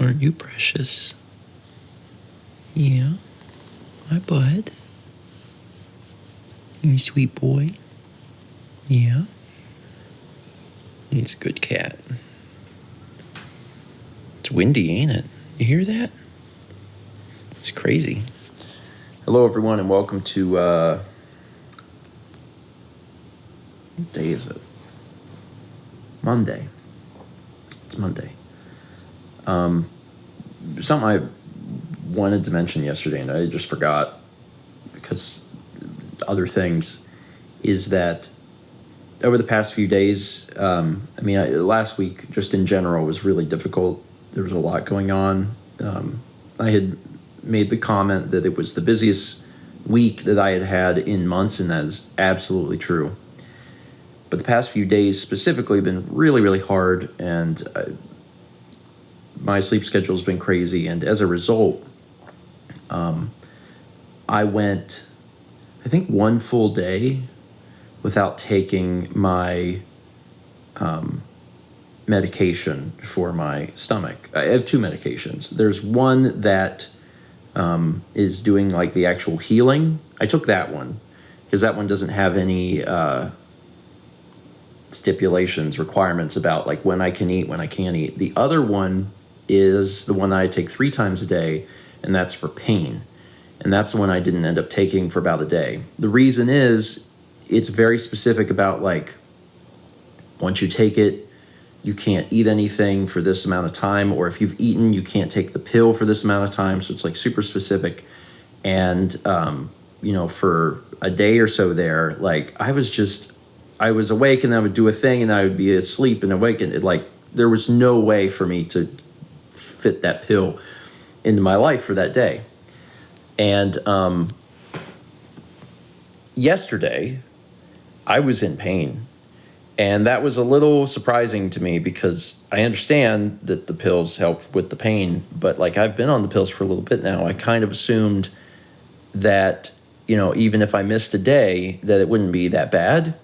Aren't you precious? Yeah. Hi, bud. You sweet boy. Yeah. He's a good cat. It's windy, ain't it? You hear that? It's crazy. Hello, everyone, and welcome to, what day is it? Monday. It's Monday. Something I wanted to mention yesterday, and I just forgot because other things, is that over the past few days, last week, just in general, was really difficult. There was a lot going on. I had made the comment that it was the busiest week that I had had in months, and that is absolutely true. But the past few days specifically have been really, really hard, and my sleep schedule has been crazy. And as a result, I went, I think, one full day without taking my medication for my stomach. I have two medications. There's one that is doing like the actual healing. I took that one because that one doesn't have any stipulations, requirements about like when I can eat, when I can't eat. The other one is the one that I take 3 times a day, and that's for pain. And that's the one I didn't end up taking for about a day. The reason is it's very specific about like once you take it, you can't eat anything for this amount of time, or if you've eaten, you can't take the pill for this amount of time. So it's like super specific. And, for a day or so there, like I was awake and I would do a thing and I would be asleep and awake, and there was no way for me to fit that pill into my life for that day. And yesterday, I was in pain. And that was a little surprising to me because I understand that the pills help with the pain, but like I've been on the pills for a little bit now. I kind of assumed that, even if I missed a day, that it wouldn't be that bad.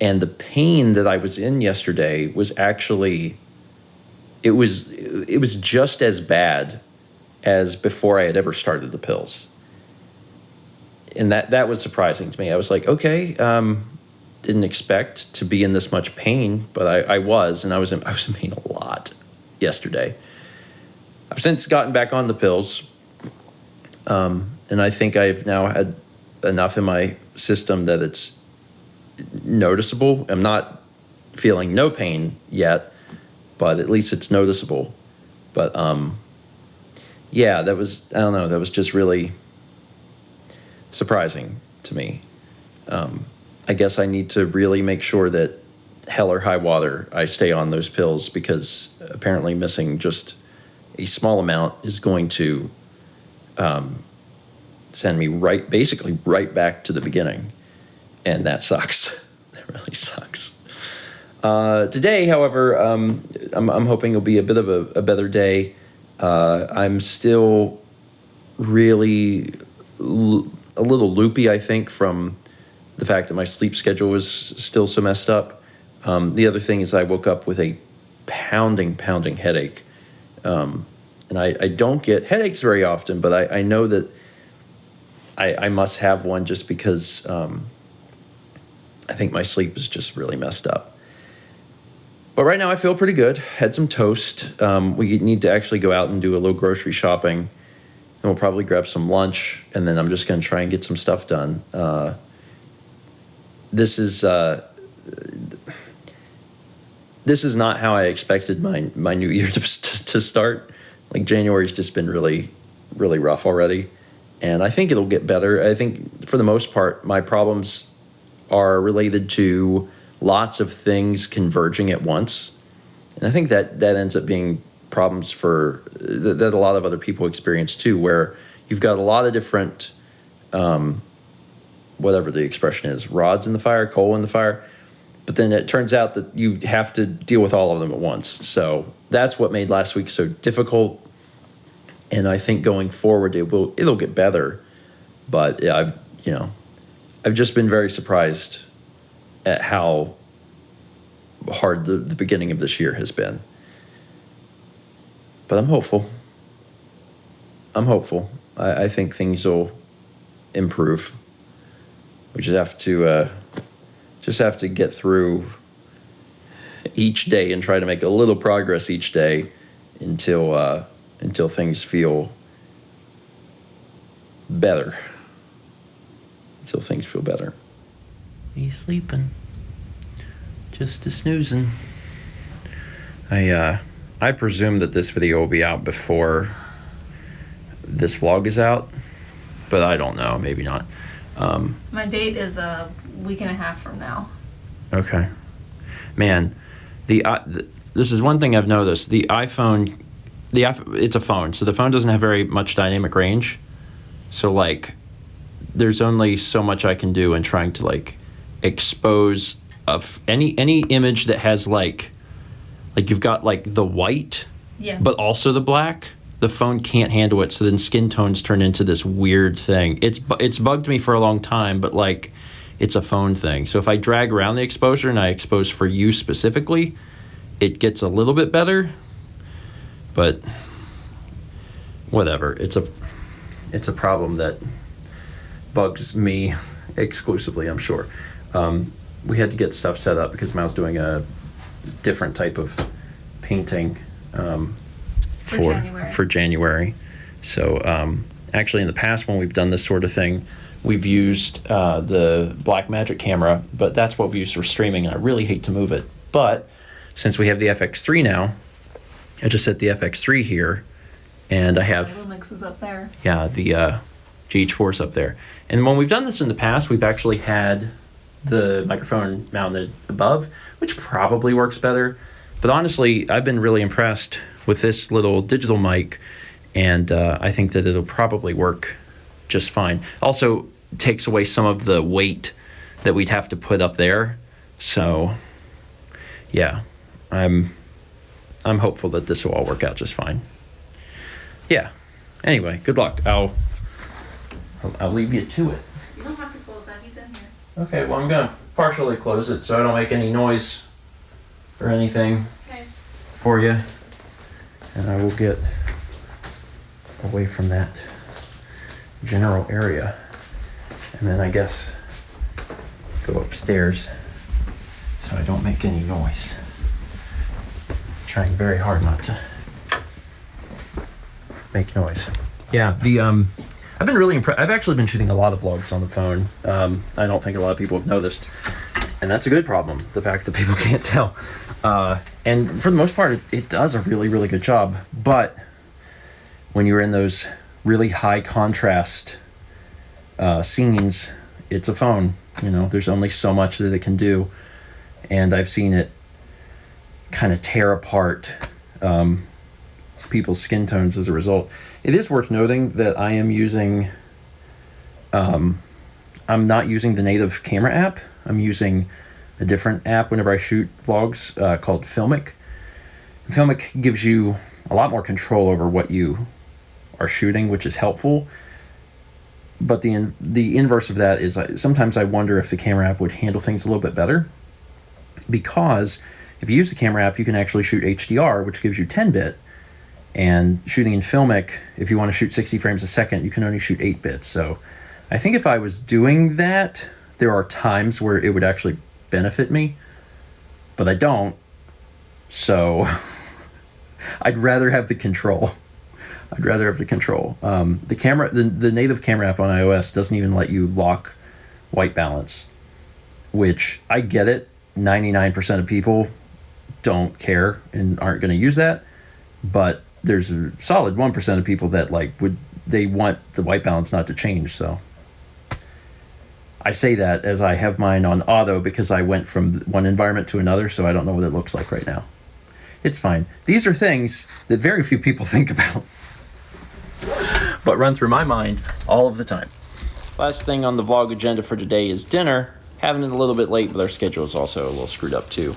And the pain that I was in yesterday was actually, it was just as bad as before I had ever started the pills. And that was surprising to me. I was like, okay, didn't expect to be in this much pain, but I was in pain a lot yesterday. I've since gotten back on the pills, and I think I've now had enough in my system that it's noticeable. I'm not feeling no pain yet, but at least it's noticeable. But that was just really surprising to me. I guess I need to really make sure that hell or high water I stay on those pills, because apparently missing just a small amount is going to send me basically right back to the beginning. And that sucks. That really sucks. Today, however, I'm hoping it'll be a bit of a better day. I'm still really a little loopy, I think, from the fact that my sleep schedule was still so messed up. The other thing is I woke up with a pounding headache. And I don't get headaches very often, but I know that I must have one just because I think my sleep is just really messed up. But right now I feel pretty good. Had some toast. We need to actually go out and do a little grocery shopping. And we'll probably grab some lunch, and then I'm just going to try and get some stuff done. This is not how I expected my new year to start. Like January's just been really, really rough already, and I think it'll get better. I think for the most part, my problems are related to lots of things converging at once, and I think that ends up being problems that a lot of other people experience too, where you've got a lot of different whatever the expression is, rods in the fire, coal in the fire. But then it turns out that you have to deal with all of them at once. So that's what made last week so difficult. And I think going forward, it'll get better. But I've just been very surprised at how hard the beginning of this year has been. But I'm hopeful. I think things will improve. We just have to get through each day and try to make a little progress each day until things feel better. Until things feel better. He's sleeping. Just a snoozing. I presume that this video will be out before this vlog is out, but I don't know. Maybe not. My date is a week and a half from now. Okay. Man, this is one thing I've noticed. The iPhone, it's a phone, so the phone doesn't have very much dynamic range. So like, there's only so much I can do in trying to like expose of any image that has like you've got like the white, Yeah. but also the black. The phone can't handle it, so then skin tones turn into this weird thing. It's bugged me for a long time, but like, it's a phone thing. So if I drag around the exposure and I expose for you specifically, it gets a little bit better. But whatever. It's a problem that bugs me exclusively, I'm sure. We had to get stuff set up because Miles doing a different type of painting for January. So actually in the past when we've done this sort of thing, we've used the Blackmagic camera, but that's what we use for streaming, and I really hate to move it. But since we have the FX3 now, I just set the FX3 here, and I have Lumix is up there. Yeah, the GH4 is up there. And when we've done this in the past, we've actually had the microphone mounted above, which probably works better. But honestly, I've been really impressed with this little digital mic, and I think that it'll probably work just fine. Also takes away some of the weight that we'd have to put up there. So yeah, I'm hopeful that this will all work out just fine. Yeah. Anyway, good luck. I'll leave you to it. You don't have to close that. He's in here. Okay, well, I'm gonna partially close it so I don't make any noise or anything for you, and I will get away from that general area, and then I guess go upstairs so I don't make any noise. Trying very hard not to make noise. Yeah, I've been really impressed. I've actually been shooting a lot of vlogs on the phone. I don't think a lot of people have noticed, and that's a good problem, the fact that people can't tell. And for the most part, it does a really, really good job. But when you're in those really high contrast scenes, it's a phone. You know, there's only so much that it can do. And I've seen it kind of tear apart people's skin tones as a result. It is worth noting that I am using, I'm not using the native camera app. I'm using a different app whenever I shoot vlogs called Filmic. Filmic gives you a lot more control over what you are shooting, which is helpful. But the inverse of that is sometimes I wonder if the camera app would handle things a little bit better. Because if you use the camera app, you can actually shoot HDR, which gives you 10-bit. And shooting in Filmic, if you want to shoot 60 frames a second, you can only shoot 8 bits. So I think if I was doing that, there are times where it would actually benefit me, but I don't. So I'd rather have the control. The camera, the native camera app on iOS doesn't even let you lock white balance, which I get it. 99% of people don't care and aren't going to use that, but there's a solid 1% of people that they want the white balance not to change. So I say that as I have mine on auto because I went from one environment to another, so I don't know what it looks like right now. It's fine. These are things that very few people think about, but run through my mind all of the time. Last thing on the vlog agenda for today is dinner. Having it a little bit late, but our schedule is also a little screwed up too.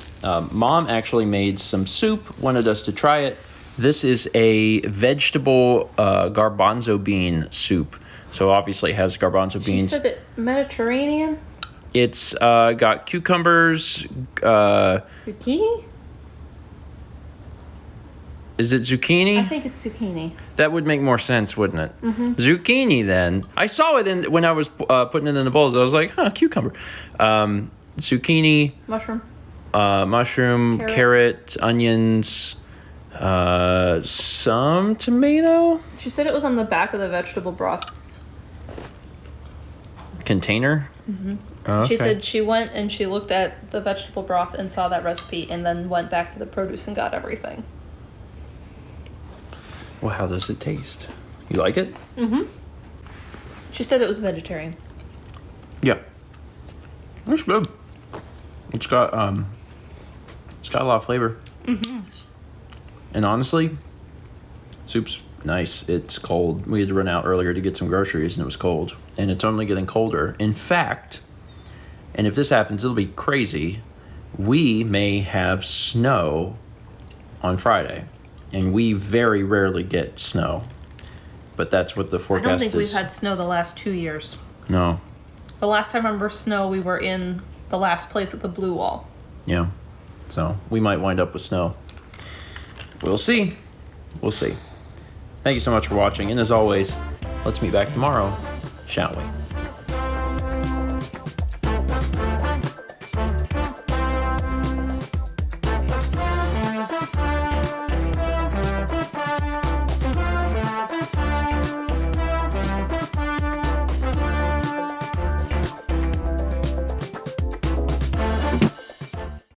Mom actually made some soup, wanted us to try it. This is a vegetable garbanzo bean soup. So obviously it has garbanzo beans. She said it Mediterranean? It's got cucumbers. Zucchini? Is it zucchini? I think it's zucchini. That would make more sense, wouldn't it? Zucchini, then. I saw it in when I was putting it in the bowls. I was like, huh, cucumber. Zucchini, Mushroom. mushroom, carrot, onions, some tomato She said it was on the back of the vegetable broth. container. Oh, She okay. said she went and she looked at the vegetable broth and saw that recipe and then went back to the produce and got everything. Well, how does it taste? You like it? She said it was vegetarian. Yeah. It's good. It's got a lot of flavor. And honestly, soup's nice. It's cold. We had to run out earlier to get some groceries and it was cold. And it's only getting colder. In fact, and if this happens, it'll be crazy. We may have snow on Friday. And we very rarely get snow. But that's what the I forecast don't think is. we've had snow the last 2 years. No. The last time I remember snow, we were in the last place at the blue wall. Yeah. So we might wind up with snow. We'll see. We'll see. Thank you so much for watching. And as always, let's meet back tomorrow, shall we?